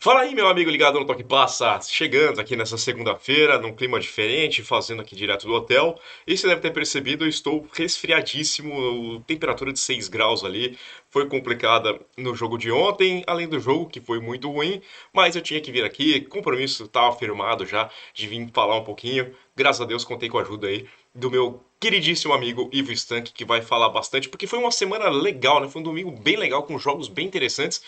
Fala aí, meu amigo ligado no Toque Passa, chegando aqui nessa segunda-feira, num clima diferente, fazendo aqui direto do hotel. E você deve ter percebido, eu estou resfriadíssimo, temperatura de 6 graus ali. Foi complicada no jogo de ontem, além do jogo, que foi muito ruim, mas eu tinha que vir aqui, compromisso estava firmado já, de vir falar um pouquinho. Graças a Deus, contei com a ajuda aí do meu queridíssimo amigo Ivo Stank, que vai falar bastante, porque foi uma semana legal, né? Foi um domingo bem legal, com jogos bem interessantes.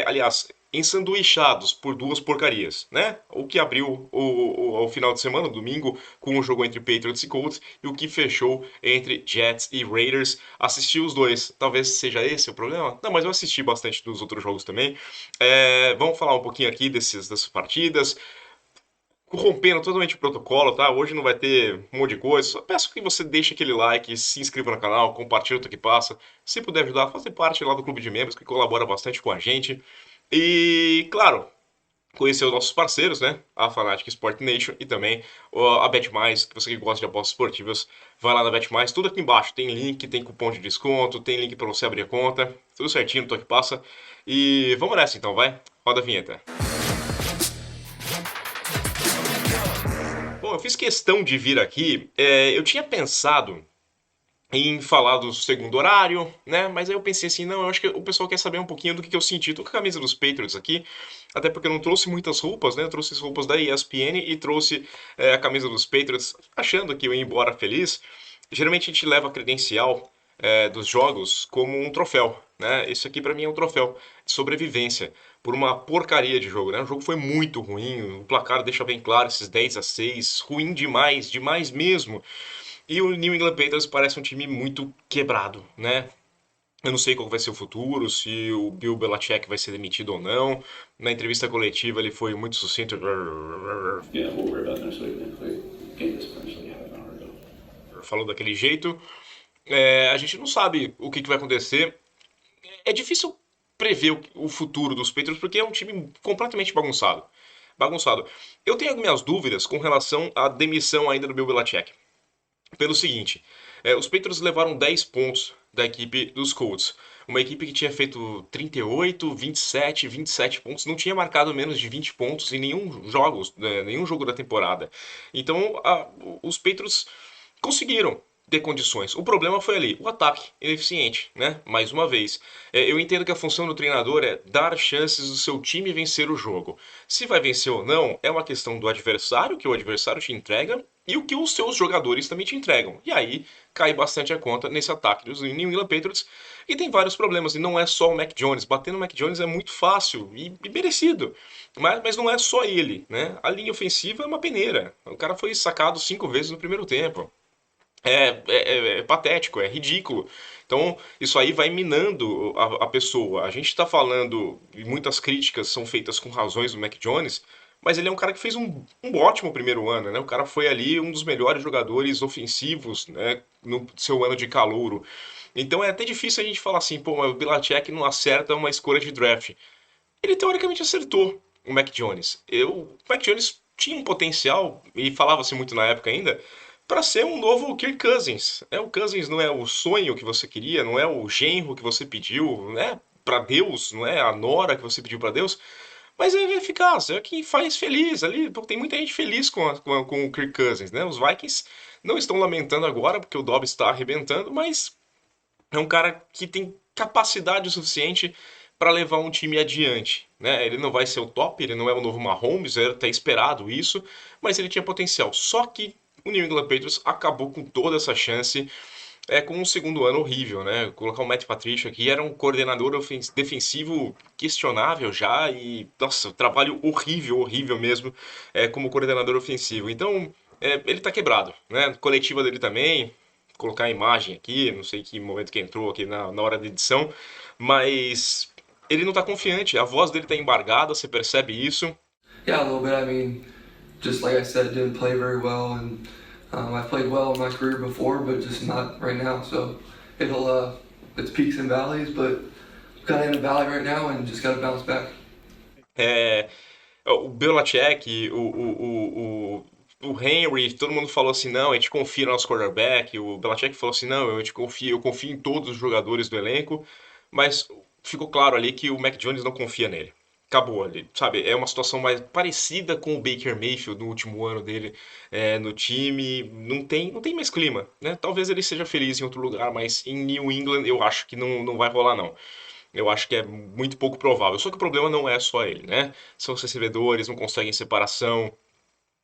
Aliás, ensanduichados por duas porcarias, né? O que abriu o final de semana, domingo, com o jogo entre Patriots e Colts, e o que fechou entre Jets e Raiders. Assisti os dois, talvez seja esse o problema? Não, mas eu assisti bastante dos outros jogos também. Vamos falar um pouquinho aqui dessas partidas, rompendo totalmente o protocolo, tá? Hoje não vai ter um monte de coisa. Só peço que você deixe aquele like, se inscreva no canal, compartilhe o que passa. Se puder ajudar, fazer parte lá do clube de membros, que colabora bastante com a gente. E, claro, conhecer os nossos parceiros, né? A Fanatic Sport Nation e também a BetMais, que você que gosta de apostas esportivas, vai lá na BetMais, tudo aqui embaixo. Tem link, tem cupom de desconto, tem link para você abrir a conta, tudo certinho, tô aqui passa. E vamos nessa então, vai? Roda a vinheta. Bom, eu fiz questão de vir aqui. Eu tinha pensado em falar do segundo horário, né? Mas aí eu pensei assim, não, eu acho que o pessoal quer saber um pouquinho do que eu senti. Tô com a camisa dos Patriots aqui, até porque eu não trouxe muitas roupas, né? Eu trouxe as roupas da ESPN e trouxe a camisa dos Patriots, achando que eu ia embora feliz. Geralmente a gente leva a credencial dos jogos como um troféu, né? Esse aqui pra mim é um troféu de sobrevivência por uma porcaria de jogo, né? O jogo foi muito ruim, o placar deixa bem claro esses 10-6, ruim demais, demais mesmo. E o New England Patriots parece um time muito quebrado, né? Eu não sei qual vai ser o futuro, se o Bill Belichick vai ser demitido ou não. Na entrevista coletiva ele foi muito sucinto. Yeah, we'll worry about next week. Next week, game this potentially half an hour ago. Falou daquele jeito. A gente não sabe o que vai acontecer. É difícil prever o futuro dos Patriots porque é um time completamente bagunçado. Bagunçado. Eu tenho minhas dúvidas com relação à demissão ainda do Bill Belichick. Pelo seguinte, os Patriots levaram 10 pontos da equipe dos Colts. Uma equipe que tinha feito 38, 27, 27 pontos, não tinha marcado menos de 20 pontos em nenhum jogo da temporada. Então, os Patriots conseguiram ter condições. O problema foi ali, o ataque ineficiente, né? Mais uma vez. Eu entendo que a função do treinador é dar chances do seu time vencer o jogo. Se vai vencer ou não, é uma questão do adversário, que o adversário te entrega, e o que os seus jogadores também te entregam. E aí cai bastante a conta nesse ataque dos New England Patriots. E tem vários problemas, e não é só o Mac Jones. Bater no Mac Jones é muito fácil e merecido. Mas não é só ele, né? A linha ofensiva é uma peneira. O cara foi sacado 5 vezes no primeiro tempo. É patético, é ridículo. Então, isso aí vai minando a pessoa. A gente está falando, e muitas críticas são feitas com razões do Mac Jones, mas ele é um cara que fez um ótimo primeiro ano, né? O cara foi ali um dos melhores jogadores ofensivos, né, no seu ano de calouro. Então é até difícil a gente falar assim, pô, mas o Belichick não acerta uma escolha de draft. Ele teoricamente acertou o Mac Jones. O Mac Jones tinha um potencial, e falava-se muito na época ainda, para ser um novo Kirk Cousins. O Cousins não é o sonho que você queria, não é o genro que você pediu, né? Para Deus, não é a nora que você pediu para Deus, mas é eficaz, é quem faz feliz ali. Tem muita gente feliz com o Kirk Cousins, né? Os Vikings não estão lamentando agora porque o Dobbs está arrebentando, mas é um cara que tem capacidade suficiente para levar um time adiante, né? Ele não vai ser o top, ele não é o novo Mahomes, era até esperado isso, mas ele tinha potencial. Só que o New England Patriots acabou com toda essa chance com um segundo ano horrível, né? Colocar o Matt Patricia aqui era um coordenador defensivo questionável já e, nossa, trabalho horrível, horrível mesmo como coordenador ofensivo. Então, ele tá quebrado, né? A coletiva dele também, colocar a imagem aqui, não sei que momento que entrou aqui na hora da edição, mas ele não tá confiante, a voz dele tá embargada, você percebe isso. Yeah, a little bit. I mean, just like I said, didn't play very well, and I've played well in my career before, but just not right now. So it's peaks and valleys, but kind of in a valley right now, and just got to bounce back. É, o Belichick, o Henry, todo mundo falou assim, não, a gente confia no nosso quarterback. O Belichick falou assim, não, eu confio em todos os jogadores do elenco, mas ficou claro ali que o Mac Jones não confia nele. acabou ali, sabe? É uma situação mais parecida com o Baker Mayfield no último ano dele no time. Não tem mais clima, né? Talvez ele seja feliz em outro lugar, mas em New England eu acho que não vai rolar, não. Eu acho que é muito pouco provável. Só que o problema não é só ele, né? São os recebedores, não conseguem separação.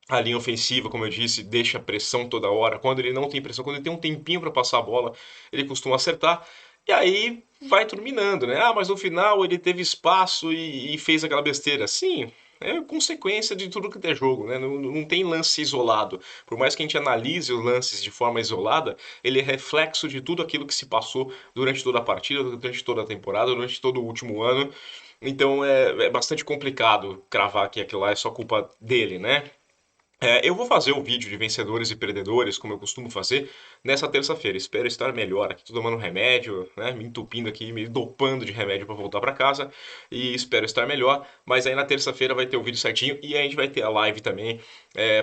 A linha ofensiva, como eu disse, deixa pressão toda hora. Quando ele não tem pressão, quando ele tem um tempinho para passar a bola, ele costuma acertar. E aí vai terminando, né? Ah, mas no final ele teve espaço e fez aquela besteira. Sim, é consequência de tudo que é jogo, né? Não tem lance isolado. Por mais que a gente analise os lances de forma isolada, ele é reflexo de tudo aquilo que se passou durante toda a partida, durante toda a temporada, durante todo o último ano. Então é bastante complicado cravar que aquilo lá é só culpa dele, né? Eu vou fazer o vídeo de vencedores e perdedores, como eu costumo fazer, nessa terça-feira. Espero estar melhor aqui, tô tomando remédio, né? Me entupindo aqui, me dopando de remédio para voltar para casa. E espero estar melhor. Mas aí na terça-feira vai ter o vídeo certinho e a gente vai ter a live também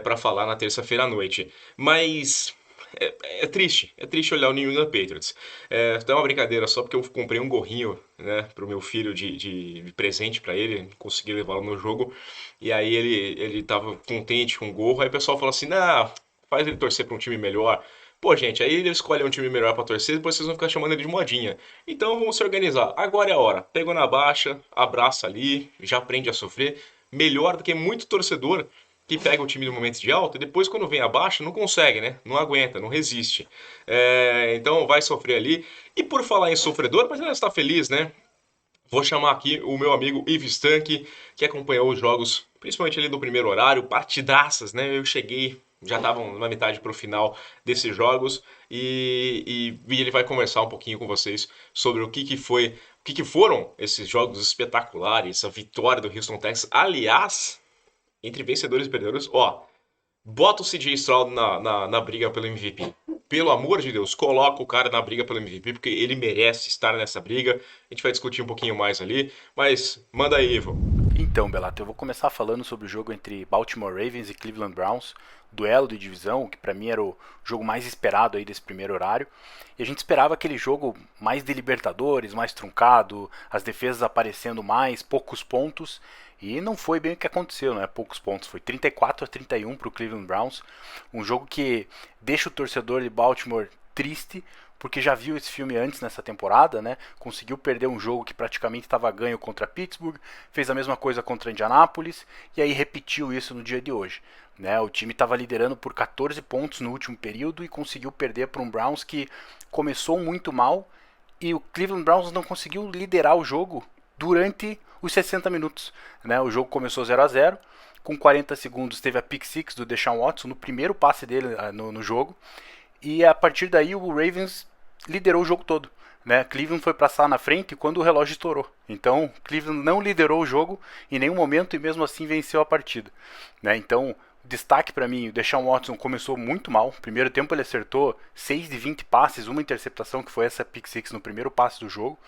para falar na terça-feira à noite. Mas é triste olhar o New England Patriots. É uma brincadeira só porque eu comprei um gorrinho, né, pro meu filho de presente para ele, consegui levá-lo no jogo, e aí ele tava contente com o gorro, aí o pessoal falou assim, não, faz ele torcer para um time melhor. Pô, gente, aí ele escolhe um time melhor para torcer, depois vocês vão ficar chamando ele de modinha. Então vamos se organizar. Agora é a hora. Pegou na baixa, abraça ali, já aprende a sofrer. Melhor do que muito torcedor que pega o time no momento de alta e depois quando vem abaixo não consegue, né? Não aguenta, não resiste. Então vai sofrer ali. E por falar em sofredor, mas ela está feliz, né? Vou chamar aqui o meu amigo Yves Stank, que acompanhou os jogos, principalmente ali do primeiro horário, partidaças, né? Eu cheguei, já estavam na metade para o final desses jogos e ele vai conversar um pouquinho com vocês sobre o que foram esses jogos espetaculares, essa vitória do Houston Texans. Aliás, entre vencedores e perdedores, ó, bota o CJ Stroud na briga pelo MVP. Pelo amor de Deus, coloca o cara na briga pelo MVP, porque ele merece estar nessa briga. A gente vai discutir um pouquinho mais ali, mas manda aí, Ivo. Então, Belato, eu vou começar falando sobre o jogo entre Baltimore Ravens e Cleveland Browns, duelo de divisão, que para mim era o jogo mais esperado aí desse primeiro horário. E a gente esperava aquele jogo mais de Libertadores, mais truncado, as defesas aparecendo mais, poucos pontos. E não foi bem o que aconteceu, não é poucos pontos, foi 34-31 para o Cleveland Browns, um jogo que deixa o torcedor de Baltimore triste, porque já viu esse filme antes nessa temporada, né? Conseguiu perder um jogo que praticamente estava ganho contra Pittsburgh, fez a mesma coisa contra Indianapolis e aí repetiu isso no dia de hoje. Né? O time estava liderando por 14 pontos no último período e conseguiu perder para um Browns que começou muito mal e o Cleveland Browns não conseguiu liderar o jogo durante os 60 minutos. Né? O jogo começou 0-0, com 40 segundos teve a pick six do Deshaun Watson no primeiro passe dele no jogo. E a partir daí o Ravens liderou o jogo todo. Né? Cleveland foi passar na frente quando o relógio estourou. Então Cleveland não liderou o jogo em nenhum momento e mesmo assim venceu a partida. Né? Então, destaque para mim, o Deshaun Watson começou muito mal. No primeiro tempo ele acertou 6 de 20 passes, uma interceptação que foi essa pick six no primeiro passe do jogo.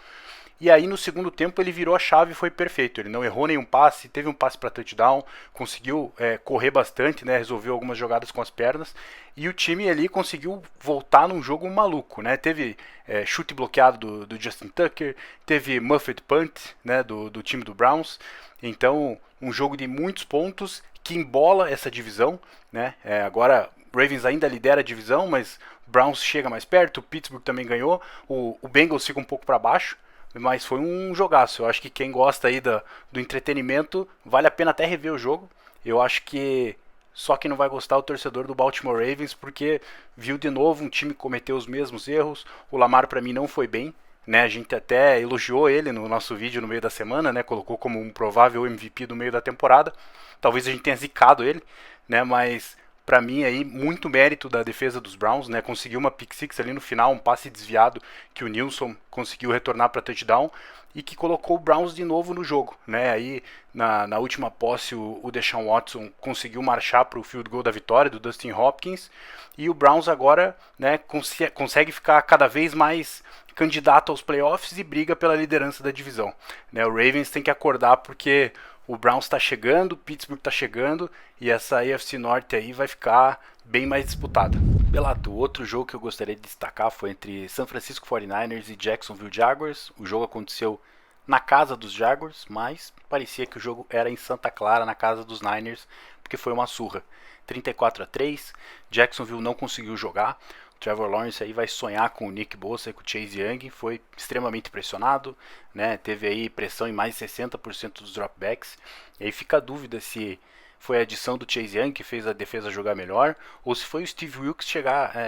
E aí no segundo tempo ele virou a chave e foi perfeito. Ele não errou nenhum passe, teve um passe para touchdown, conseguiu correr bastante, né, resolveu algumas jogadas com as pernas. E o time ali conseguiu voltar num jogo maluco. Né? Teve chute bloqueado do Justin Tucker, teve muffed punt, né, do time do Browns. Então um jogo de muitos pontos que embola essa divisão. Né? Agora Ravens ainda lidera a divisão, mas Browns chega mais perto, o Pittsburgh também ganhou, o Bengals fica um pouco para baixo. Mas foi um jogaço. Eu acho que quem gosta aí do entretenimento, vale a pena até rever o jogo. Eu acho que só quem não vai gostar é o torcedor do Baltimore Ravens, porque viu de novo um time cometer os mesmos erros. O Lamar para mim não foi bem. Né? A gente até elogiou ele no nosso vídeo no meio da semana, né? Colocou como um provável MVP do meio da temporada. Talvez a gente tenha zicado ele, né? Mas para mim aí muito mérito da defesa dos Browns, né? Conseguiu uma pick six ali no final, um passe desviado que o Nilson conseguiu retornar para touchdown e que colocou o Browns de novo no jogo, né? Aí na última posse o Deshaun Watson conseguiu marchar para o field goal da vitória do Dustin Hopkins e o Browns agora, né, consegue ficar cada vez mais candidato aos playoffs e briga pela liderança da divisão. Né? O Ravens tem que acordar porque o Browns está chegando, o Pittsburgh está chegando e essa AFC Norte aí vai ficar bem mais disputada. Belato, outro jogo que eu gostaria de destacar foi entre San Francisco 49ers e Jacksonville Jaguars. O jogo aconteceu na casa dos Jaguars, mas parecia que o jogo era em Santa Clara, na casa dos Niners, porque foi uma surra. 34-3, Jacksonville não conseguiu jogar. O Trevor Lawrence aí vai sonhar com o Nick Bosa e com o Chase Young, foi extremamente pressionado, né? Teve aí pressão em mais de 60% dos dropbacks. E aí fica a dúvida se foi a adição do Chase Young que fez a defesa jogar melhor, ou se foi o Steve Wilkes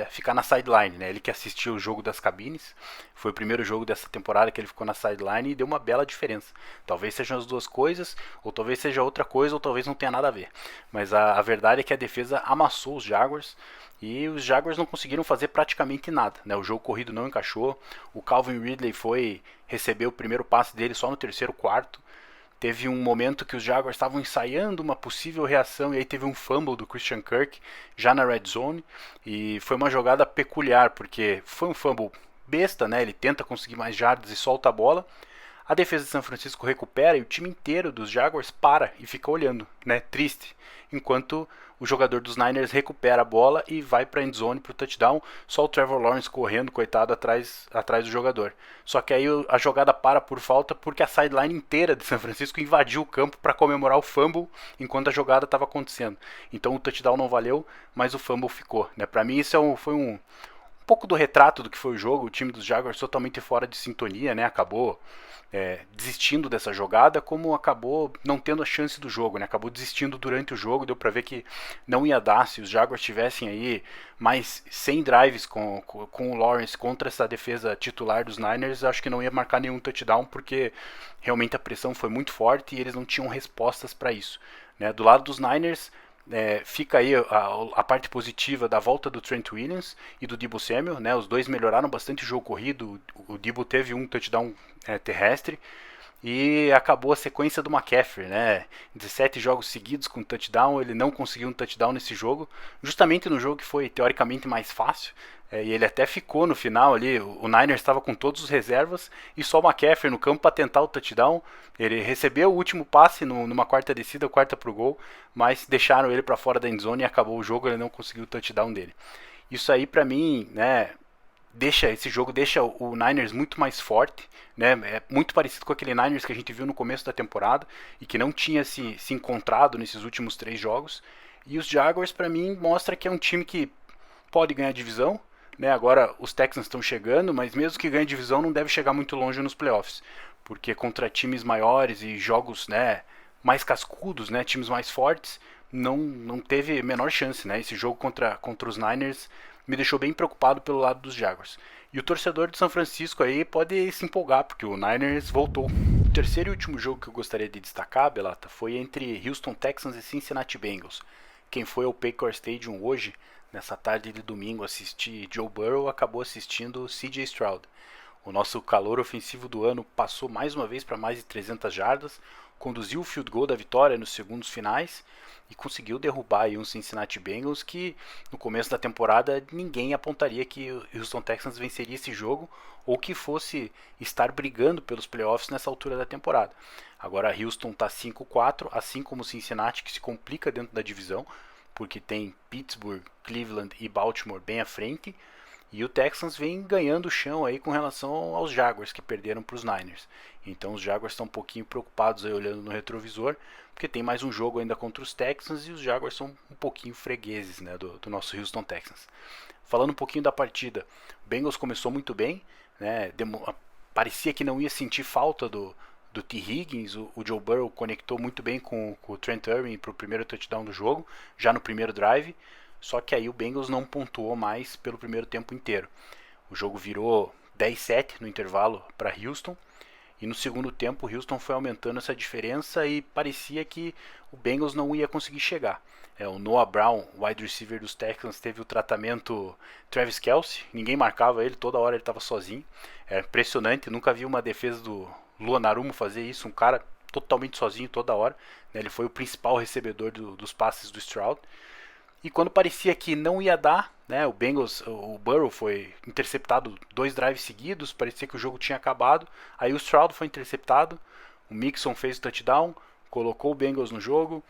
ficar na sideline, né? Ele que assistiu o jogo das cabines, foi o primeiro jogo dessa temporada que ele ficou na sideline e deu uma bela diferença. Talvez sejam as duas coisas, ou talvez seja outra coisa, ou talvez não tenha nada a ver. Mas a verdade é que a defesa amassou os Jaguars, e os Jaguars não conseguiram fazer praticamente nada, né? O jogo corrido não encaixou, o Calvin Ridley recebeu o primeiro passe dele só no terceiro quarto. Teve um momento que os Jaguars estavam ensaiando uma possível reação e aí teve um fumble do Christian Kirk já na red zone, e foi uma jogada peculiar porque foi um fumble besta, né? Ele tenta conseguir mais jardas e solta a bola. A defesa de São Francisco recupera e o time inteiro dos Jaguars para e fica olhando, né? Triste. Enquanto o jogador dos Niners recupera a bola e vai para a endzone para o touchdown, só o Trevor Lawrence correndo, coitado, atrás do jogador. Só que aí a jogada para por falta porque a sideline inteira de São Francisco invadiu o campo para comemorar o fumble enquanto a jogada estava acontecendo. Então o touchdown não valeu, mas o fumble ficou, né? Para mim isso foi um pouco do retrato do que foi o jogo. O time dos Jaguars totalmente fora de sintonia, né? Acabou desistindo dessa jogada, como acabou não tendo a chance do jogo, né? Acabou desistindo durante o jogo, deu para ver que não ia dar. Se os Jaguars tivessem aí mais 100 drives com o Lawrence contra essa defesa titular dos Niners, acho que não ia marcar nenhum touchdown, porque realmente a pressão foi muito forte e eles não tinham respostas para isso, né? Do lado dos Niners, fica aí a parte positiva da volta do Trent Williams e do Deebo Samuel, né? Os dois melhoraram bastante o jogo corrido. O Deebo teve um touchdown terrestre e acabou a sequência do McCaffrey, né? 17 jogos seguidos com touchdown, ele não conseguiu um touchdown nesse jogo, justamente no jogo que foi teoricamente mais fácil. E ele até ficou no final ali, o Niners estava com todos os reservas e só o McCaffrey no campo para tentar o touchdown. Ele recebeu o último passe numa quarta descida, quarta pro gol, mas deixaram ele para fora da endzone e acabou o jogo, ele não conseguiu o touchdown dele. Isso aí para mim, né, esse jogo deixa o Niners muito mais forte, né? É muito parecido com aquele Niners que a gente viu no começo da temporada e que não tinha se encontrado nesses últimos 3 jogos. E os Jaguars para mim mostra que é um time que pode ganhar divisão, né? Agora os Texans estão chegando, mas mesmo que ganhe divisão não deve chegar muito longe nos playoffs, porque contra times maiores e jogos, né, mais cascudos, né, times mais fortes, não teve a menor chance, né? Esse jogo contra os Niners me deixou bem preocupado pelo lado dos Jaguars. E o torcedor de São Francisco aí pode se empolgar, porque o Niners voltou. O terceiro e último jogo que eu gostaria de destacar, Belata, foi entre Houston Texans e Cincinnati Bengals. Quem foi ao Paycor Stadium hoje, nessa tarde de domingo, assistir Joe Burrow, acabou assistindo CJ Stroud. O nosso calor ofensivo do ano passou mais uma vez para mais de 300 jardas, conduziu o field goal da vitória nos segundos finais e conseguiu derrubar aí um Cincinnati Bengals que no começo da temporada ninguém apontaria que o Houston Texans venceria esse jogo ou que fosse estar brigando pelos playoffs nessa altura da temporada. Agora Houston está 5-4, assim como o Cincinnati, que se complica dentro da divisão, porque tem Pittsburgh, Cleveland e Baltimore bem à frente. E o Texans vem ganhando chão aí com relação aos Jaguars, que perderam para os Niners. Então os Jaguars estão um pouquinho preocupados aí olhando no retrovisor, porque tem mais um jogo ainda contra os Texans e os Jaguars são um pouquinho fregueses, né, do nosso Houston Texans. Falando um pouquinho da partida, o Bengals começou muito bem, né, parecia que não ia sentir falta do T. Higgins. O Joe Burrow conectou muito bem com o Trent Irwin para o primeiro touchdown do jogo, já no primeiro drive. Só que aí o Bengals não pontuou mais pelo primeiro tempo inteiro. O jogo virou 10-7 no intervalo para Houston. E no segundo tempo o Houston foi aumentando essa diferença e parecia que o Bengals não ia conseguir chegar. O Noah Brown, wide receiver dos Texans, teve o tratamento Travis Kelce. Ninguém marcava ele, toda hora ele estava sozinho. É impressionante, nunca vi uma defesa do Luan Narumo fazer isso. Um cara totalmente sozinho toda hora. Ele foi o principal recebedor dos passes do Stroud. E quando parecia que não ia dar, né, o Burrow foi interceptado 2 drives seguidos, parecia que o jogo tinha acabado. Aí o Stroud foi interceptado, o Mixon fez o touchdown, colocou o Bengals no jogo,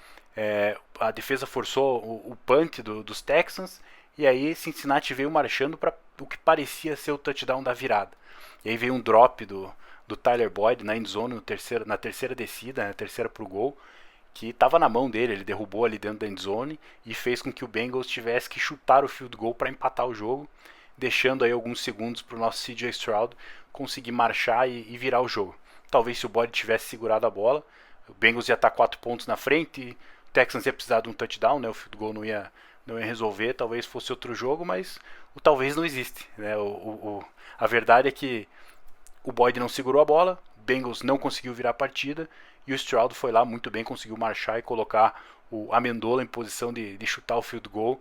a defesa forçou o punt dos Texans, e aí Cincinnati veio marchando para o que parecia ser o touchdown da virada. E aí veio um drop do Tyler Boyd na endzone na terceira descida, na terceira pro gol, que estava na mão dele, ele derrubou ali dentro da endzone e fez com que o Bengals tivesse que chutar o field goal para empatar o jogo, deixando aí alguns segundos para o nosso CJ Stroud conseguir marchar e virar o jogo. Talvez se o Boyd tivesse segurado a bola, o Bengals ia estar 4 pontos na frente, o Texans ia precisar de um touchdown, né? O field goal não ia resolver, talvez fosse outro jogo, mas o talvez não existe, né? A verdade é que o Boyd não segurou a bola, o Bengals não conseguiu virar a partida e o Stroud foi lá muito bem, conseguiu marchar e colocar o Amendola em posição de chutar o field goal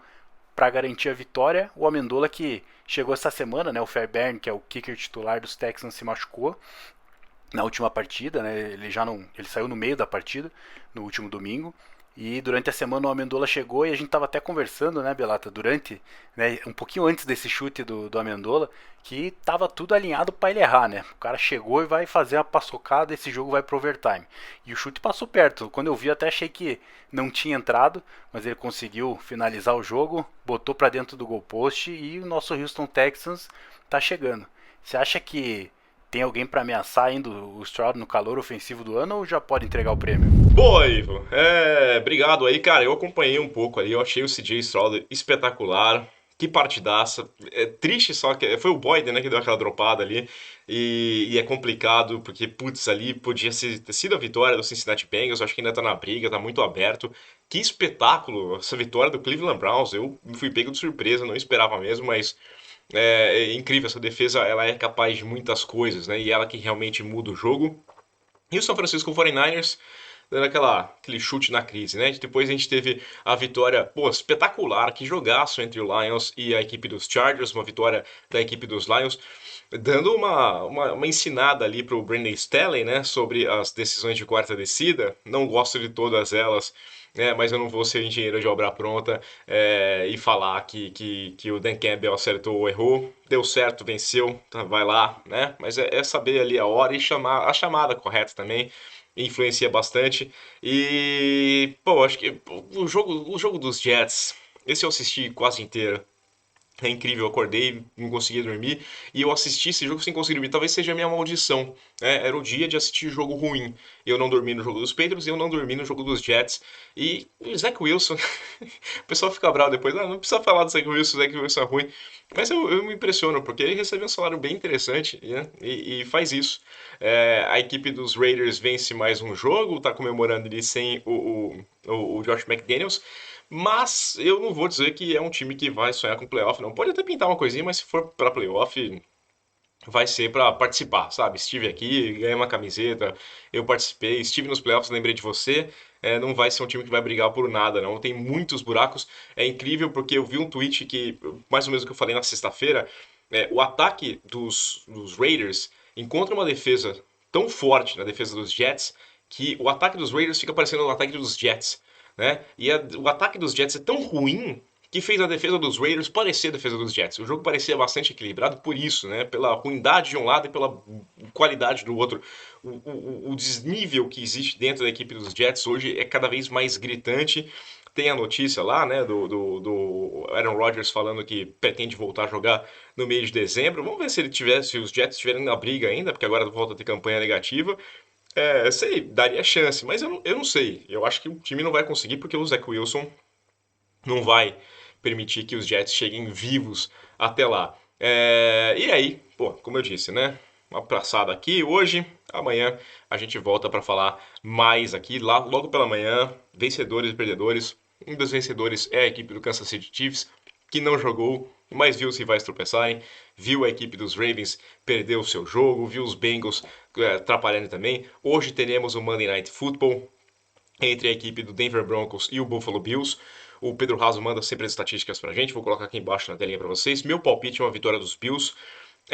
para garantir a vitória. O Amendola que chegou essa semana, né? O Fairbairn, que é o kicker titular dos Texans, se machucou na última partida, né? Ele saiu no meio da partida, no último domingo. E durante a semana o Amendola chegou e a gente estava até conversando, né, Belata, né, um pouquinho antes desse chute do Amendola, que tava tudo alinhado para ele errar, né? O cara chegou e vai fazer a paçocada, esse jogo vai pro overtime. E o chute passou perto. Quando eu vi, até achei que não tinha entrado, mas ele conseguiu finalizar o jogo, botou para dentro do goalpost e o nosso Houston Texans tá chegando. Você acha que tem alguém para ameaçar ainda o Stroud no calor ofensivo do ano ou já pode entregar o prêmio? Boa, Ivo. Obrigado aí, cara. Eu acompanhei um pouco ali, eu achei o CJ Stroud espetacular. Que partidaça. É triste só que foi o Boyd, né, que deu aquela dropada ali. E é complicado, porque, putz, ali podia ter sido a vitória do Cincinnati Bengals. Eu acho que ainda tá na briga, tá muito aberto. Que espetáculo essa vitória do Cleveland Browns. Eu fui pego de surpresa, não esperava mesmo, mas é incrível. Essa defesa, ela é capaz de muitas coisas, né? E ela que realmente muda o jogo. E o São Francisco 49ers dando aquele chute na crise, né? Depois a gente teve a vitória, pô, espetacular, que jogaço entre o Lions e a equipe dos Chargers, uma vitória da equipe dos Lions, dando uma ensinada ali pro Brandon Staley, né, sobre as decisões de quarta descida. Não gosto de todas elas, né, mas eu não vou ser engenheiro de obra pronta e falar que o Dan Campbell acertou ou errou. Deu certo, venceu, tá, vai lá, né? Mas é saber ali a hora e chamar a chamada correta também influencia bastante. E, pô, acho que o jogo dos Jets, esse eu assisti quase inteiro. É incrível, eu acordei, não conseguia dormir, e eu assisti esse jogo sem conseguir dormir. Talvez seja a minha maldição, né? Era o dia de assistir jogo ruim. Eu não dormi no jogo dos Patriots e eu não dormi no jogo dos Jets. E o Zach Wilson, o pessoal fica bravo depois, não precisa falar do Zach Wilson é ruim. Mas eu me impressiono, porque ele recebe um salário bem interessante, né? E faz isso. A equipe dos Raiders vence mais um jogo, tá comemorando ali sem o Josh McDaniels. Mas eu não vou dizer que é um time que vai sonhar com playoff, não. Pode até pintar uma coisinha, mas se for pra playoff, vai ser pra participar, sabe? Estive aqui, ganhei uma camiseta, eu participei, estive nos playoffs, lembrei de você. Não vai ser um time que vai brigar por nada, não. Tem muitos buracos. É incrível porque eu vi um tweet que, mais ou menos o que eu falei na sexta-feira, o ataque dos Raiders encontra uma defesa tão forte na defesa dos Jets que o ataque dos Raiders fica parecendo o ataque dos Jets, né? E o ataque dos Jets é tão ruim que fez a defesa dos Raiders parecer a defesa dos Jets. O jogo parecia bastante equilibrado por isso, né? Pela ruindade de um lado e pela qualidade do outro. O desnível que existe dentro da equipe dos Jets hoje é cada vez mais gritante. Tem a notícia lá, né, do Aaron Rodgers falando que pretende voltar a jogar no mês de dezembro. Vamos ver se os Jets estiverem na briga ainda, porque agora volta a ter campanha negativa. Sei, daria chance, mas eu não sei. Eu acho que o time não vai conseguir porque o Zach Wilson não vai permitir que os Jets cheguem vivos até lá. E aí, pô, como eu disse, né? Uma passada aqui hoje, amanhã a gente volta para falar mais aqui, logo pela manhã, vencedores e perdedores. Um dos vencedores é a equipe do Kansas City Chiefs, que não jogou, mas viu os rivais tropeçarem, viu a equipe dos Ravens perder o seu jogo, viu os Bengals atrapalhando também. Hoje teremos o Monday Night Football entre a equipe do Denver Broncos e o Buffalo Bills. O Pedro Raso manda sempre as estatísticas pra gente, vou colocar aqui embaixo na telinha para vocês. Meu palpite é uma vitória dos Bills,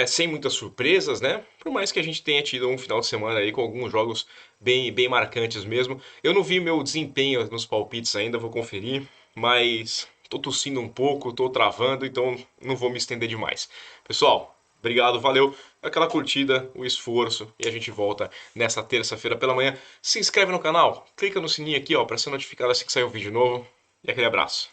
sem muitas surpresas, né? Por mais que a gente tenha tido um final de semana aí com alguns jogos bem, bem marcantes mesmo. Eu não vi meu desempenho nos palpites ainda, vou conferir, mas tô tossindo um pouco, tô travando, então não vou me estender demais. Pessoal, obrigado, valeu. Aquela curtida, o esforço, e a gente volta nessa terça-feira pela manhã. Se inscreve no canal, clica no sininho aqui, ó, para ser notificado assim que sair um vídeo novo. E aquele abraço.